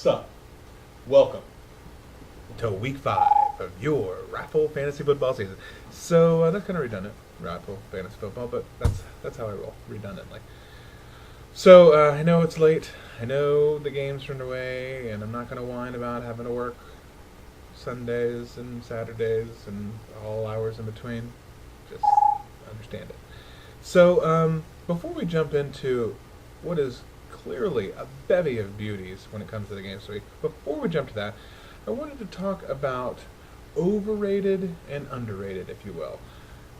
So, welcome to week 5 of your RaFFle fantasy football season. So that's kind of redundant, RaFFle fantasy football, but that's how I roll, redundantly. So I know it's late. I know the game's turned away, and I'm not going to whine about having to work Sundays and Saturdays and all hours in between. Just understand it. So before we jump into what is clearly a bevy of beauties when it comes to the games this week, before we jump to that, I wanted to talk about overrated and underrated, if you will.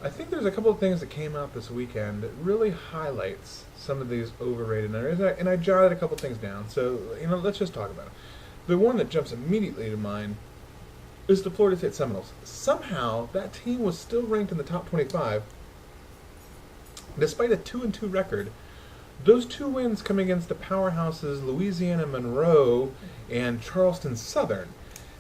I think there's a couple of things that came out this weekend that really highlights some of these overrated and underrated, and I jotted a couple things down. So, let's just talk about it. The one that jumps immediately to mind is the Florida State Seminoles. Somehow, that team was still ranked in the top 25, despite a 2-2 record. Those 2 wins come against the powerhouses Louisiana Monroe and Charleston Southern.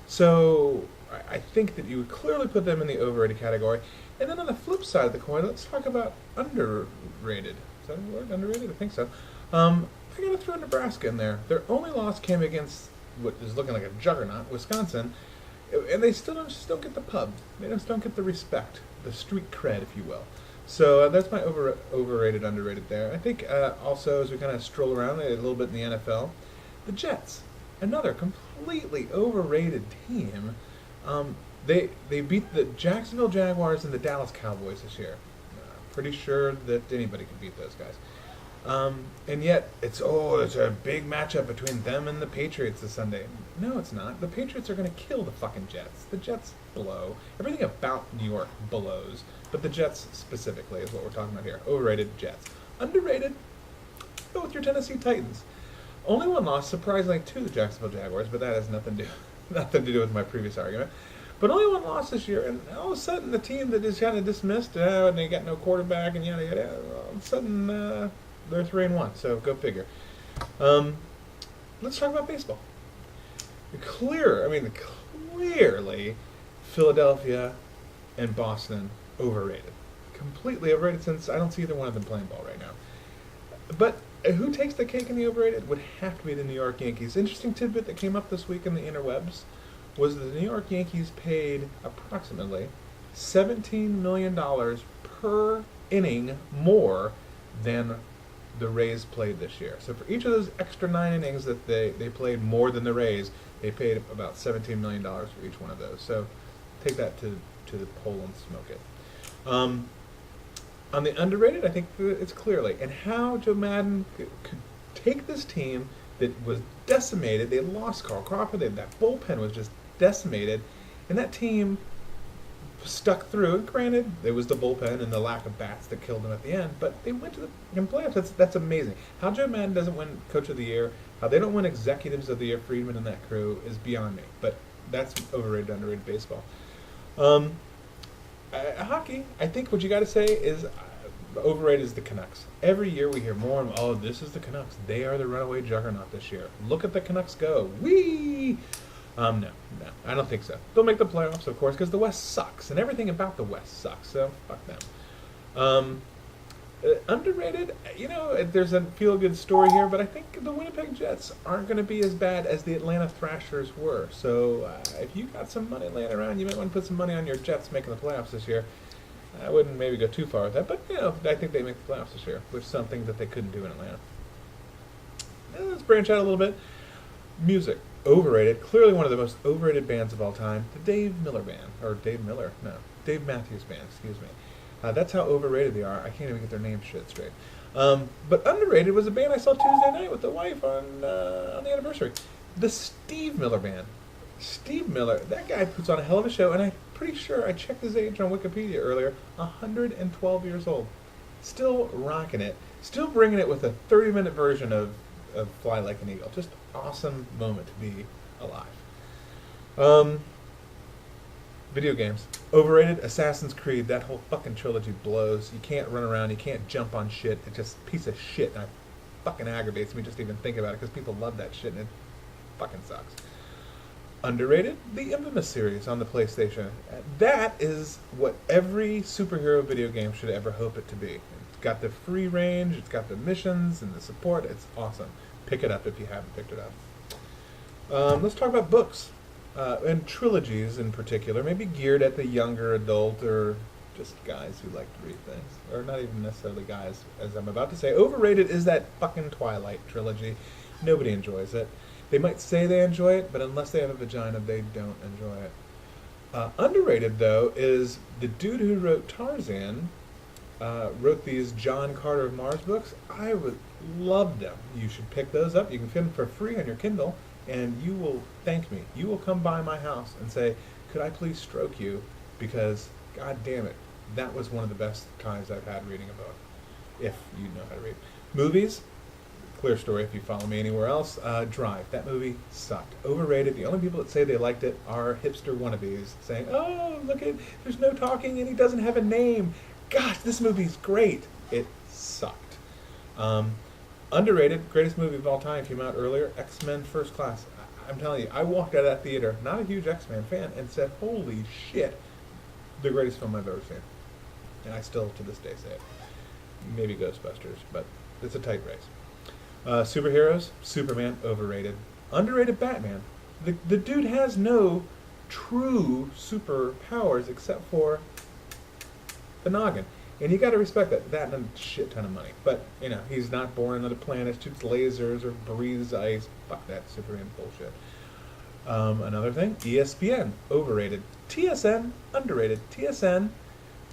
So I think that you would clearly put them in the overrated category. And then on the flip side of the coin, let's talk about underrated. Is that a word? Underrated? I think so. I got to throw Nebraska in there. Their only loss came against what is looking like a juggernaut, Wisconsin, and they still don't get the pub. They just don't get the respect, the street cred, if you will. So that's my overrated, underrated there. I think also, as we kind of stroll around a little bit in the NFL, the Jets, another completely overrated team. They beat the Jacksonville Jaguars and the Dallas Cowboys this year. Pretty sure that anybody could beat those guys. And yet, it's a big matchup between them and the Patriots this Sunday. No, it's not. The Patriots are going to kill the fucking Jets. The Jets blow. Everything about New York blows. But the Jets specifically is what we're talking about here. Overrated Jets. Underrated, go with your Tennessee Titans. Only one loss, surprisingly, to the Jacksonville Jaguars, but that has nothing to do with my previous argument. But only one loss this year, and all of a sudden the team that is kind of dismissed, and they got no quarterback, and yada yada, all of a sudden they're 3-1. So go figure. Let's talk about baseball. Clearly, Philadelphia and Boston overrated. Completely overrated, since I don't see either one of them playing ball right now. But who takes the cake in the overrated would have to be the New York Yankees. Interesting tidbit that came up this week in the interwebs was that the New York Yankees paid approximately $17 million per inning more than the Rays played this year. So for each of those extra 9 innings that they played more than the Rays, they paid about $17 million for each one of those. So take that to the pole and smoke it. On the underrated, I think it's clearly, and how Joe Madden could take this team that was decimated. They lost Carl Crawford. That bullpen was just decimated, and that team stuck through. And granted, it was the bullpen and the lack of bats that killed them at the end, but they went to the playoffs. That's amazing. How Joe Madden doesn't win Coach of the Year, how they don't win Executives of the Year, Friedman and that crew, is beyond me. But that's overrated, underrated baseball. Hockey, I think what you got to say is overrated is the Canucks. Every year we hear more and more, this is the Canucks. They are the runaway juggernaut this year. Look at the Canucks go. Whee! No, I don't think so. They'll make the playoffs, of course, because the West sucks, and everything about the West sucks, so fuck them. Underrated, there's a feel-good story here, but I think the Winnipeg Jets aren't going to be as bad as the Atlanta Thrashers were. So if you got some money laying around, you might want to put some money on your Jets making the playoffs this year. I wouldn't maybe go too far with that, but I think they make the playoffs this year, which is something that they couldn't do in Atlanta. Now, let's branch out a little bit. Music, overrated. Clearly one of the most overrated bands of all time, the Dave Matthews Band, excuse me. That's how overrated they are. I can't even get their name shit straight. But underrated was a band I saw Tuesday night with the wife on the anniversary. The Steve Miller Band. Steve Miller, that guy puts on a hell of a show, and I'm pretty sure I checked his age on Wikipedia earlier, 112 years old. Still rocking it. Still bringing it with a 30-minute version of Fly Like an Eagle. Just awesome moment to be alive. Video games. Overrated, Assassin's Creed. That whole fucking trilogy blows. You can't run around. You can't jump on shit. It's just a piece of shit. And it fucking aggravates me just to even think about it because people love that shit and it fucking sucks. Underrated, the Infamous series on the PlayStation. That is what every superhero video game should ever hope it to be. It's got the free range, it's got the missions and the support. It's awesome. Pick it up if you haven't picked it up. Let's talk about books and trilogies in particular, maybe geared at the younger adult or just guys who like to read things, or not even necessarily guys, as I'm about to say. Overrated is that fucking Twilight trilogy. Nobody enjoys it. They might say they enjoy it, but unless they have a vagina, they don't enjoy it. Underrated, though, is the dude who wrote Tarzan, wrote these John Carter of Mars books. I would love them. You should pick those up. You can get them for free on your Kindle, and you will thank me. You will come by my house and say, could I please stroke you? Because, god damn it, that was one of the best times I've had reading a book, if you know how to read. Movies, clear story if you follow me anywhere else. Drive. That movie sucked. Overrated. The only people that say they liked it are hipster wannabes saying, oh, look at, there's no talking and he doesn't have a name. Gosh, this movie's great. It sucked. Underrated, greatest movie of all time came out earlier, X-Men First Class. I'm telling you, I walked out of that theater, not a huge X-Men fan, and said, holy shit, the greatest film I've ever seen. And I still, to this day, say it. Maybe Ghostbusters, but it's a tight race. Superheroes, Superman, overrated. Underrated, Batman. The dude has no true superpowers except for the noggin. And you got to respect that and a shit ton of money. But, you know, he's not born on another planet, shoots lasers, or breathes ice. Fuck that Superman bullshit. Another thing, ESPN, overrated. TSN, underrated. TSN,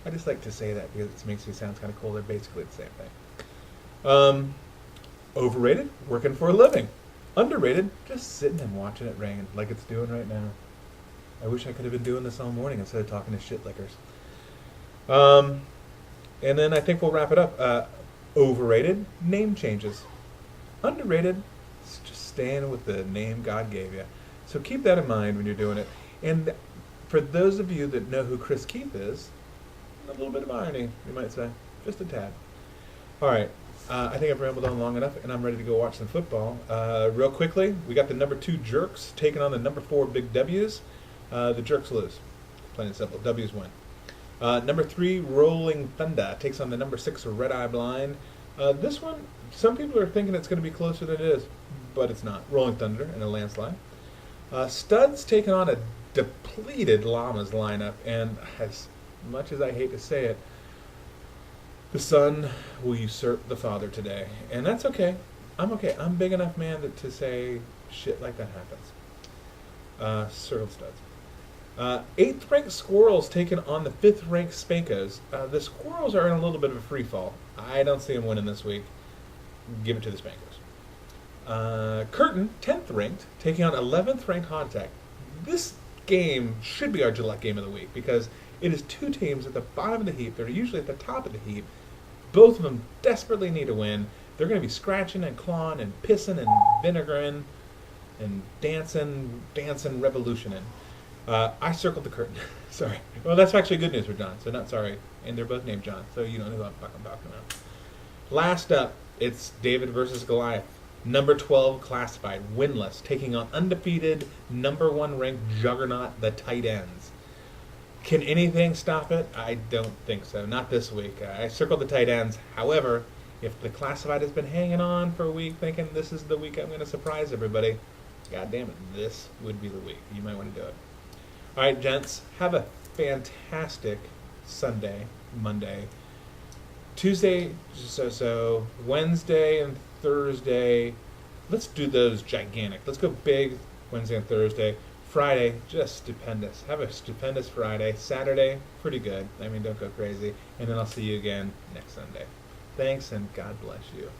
I just like to say that because it makes me sound kind of cool. They're basically the same thing. Overrated, working for a living. Underrated, just sitting and watching it rain like it's doing right now. I wish I could have been doing this all morning instead of talking to shit lickers. And then I think we'll wrap it up. Overrated, name changes. Underrated, it's just staying with the name God gave you. So keep that in mind when you're doing it. And for those of you that know who Chris Keith is, a little bit of irony, you might say. Just a tad. All right. I think I've rambled on long enough, and I'm ready to go watch some football. Real quickly, we got the number 2 Jerks taking on the number 4 Big W's. The Jerks lose. Plain and simple. W's win. Number 3, Rolling Thunder takes on the number 6 Red Eye Blind. This one, some people are thinking it's going to be closer than it is, but it's not. Rolling Thunder in a landslide. Studs taking on a depleted Llamas lineup, and as much as I hate to say it, the son will usurp the father today, and that's okay. I'm okay. I'm big enough man to say shit like that happens. Circle Studs. 8th ranked Squirrels taking on the 5th ranked Spankos. The Squirrels are in a little bit of a free fall. I don't see them winning this week. Give it to the Spankos. Curtin, 10th ranked, taking on 11th ranked Hot Attack. This game should be our Gillette game of the week because it is 2 teams at the bottom of the heap. They're usually at the top of the heap. Both of them desperately need a win. They're going to be scratching and clawing and pissing and vinegaring and dancing revolutioning. I circled the curtain. Sorry. Well, that's actually good news for John, so not sorry. And they're both named John, so you know who I'm talking about. Last up, it's David versus Goliath. Number 12 classified, winless, taking on undefeated, number 1 ranked juggernaut, the tight ends. Can anything stop it? I don't think so. Not this week. I circled the tight ends. However, if the classified has been hanging on for a week thinking this is the week I'm going to surprise everybody, god damn it, this would be the week. You might want to do it. All right, gents, have a fantastic Sunday, Monday. Tuesday, so Wednesday and Thursday, let's do those gigantic. Let's go big Wednesday and Thursday. Friday, just stupendous. Have a stupendous Friday. Saturday, pretty good. I mean, don't go crazy. And then I'll see you again next Sunday. Thanks, and God bless you.